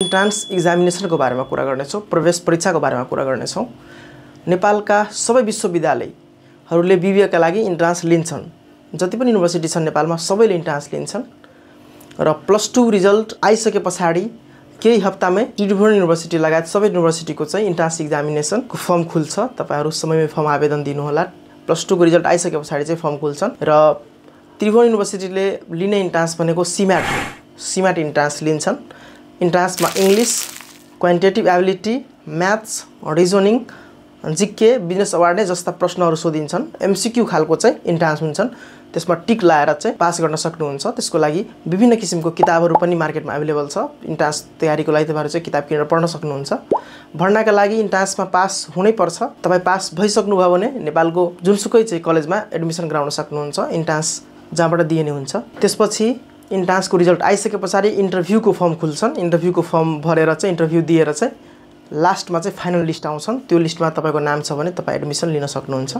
Entrance एक्जामिनेसनको बारेमा कुरा गर्नेछौँ, प्रवेश परीक्षाको बारेमा कुरा गर्नेछौँ। नेपालका सबै विश्वविद्यालयहरूले BBA का लागि इन्ट्रान्स लिन्छन्। जति पनि युनिभर्सिटी छन् नेपालमा सबैले इन्ट्रान्स लिन्छन् र +2 रिजल्ट आइसके पछाडि केही हप्तामै त्रिभुवन युनिभर्सिटी लगायत सबै युनिभर्सिटीको चाहिँ इन्ट्रान्स एक्जामिनेसनको फर्म खुल्छ। तपाईहरु समयमै फर्म आवेदन दिनुहोला। +2 को रिजल्ट आइसके पछाडि चाहिँ फर्म खुल्छन् र त्रिभुवन युनिभर्सिटीले लिने इन्ट्रान्स भनेको सीम्याट हो। सीम्याट इन्ट्रान्स लिन्छन्। इन्ट्रान्समा English, quantitative ability, maths, reasoning, GK, business awareness जस्ता प्रश्नहरू सोधिन्छन्। MCQ खालको चाहिँ इन्ट्रान्स हुन्छन्। त्यसमा टिक लाएर चाहिँ पास गर्न सक्नुहुन्छ। त्यसको लागि विभिन्न किसिमको किताबहरू पनि मार्केटमा अवेलेबल छ। इन्ट्रान्स तयारीको लागि तपाईहरु चाहिँ किताब किनेर पढ्न सक्नुहुन्छ। भर्नाका लागि इन्ट्रान्समा पास हुनै पर्छ। तपाई पास भइसक्नुभयो भने नेपालको जुनसुकै चाहिँ कलेजमा एडमिसन गराउन सक्नुहुन्छ। इन्ट्रान्स जहाँबाट दिइने हुन्छ। त्यसपछि इन्ट्रान्सको रिजल्ट आइसके पछाडि इन्टरभ्यूको फर्म खुल्छन्। इन्टरभ्यूको फर्म भरेर चाहिँ इन्टरभ्यू दिएर चाहिँ लास्टमा चाहिँ फाइनल लिस्ट आउँछन्। त्यो लिस्टमा तपाईको नाम छ भने तपाई एडमिसन लिन सक्नुहुन्छ।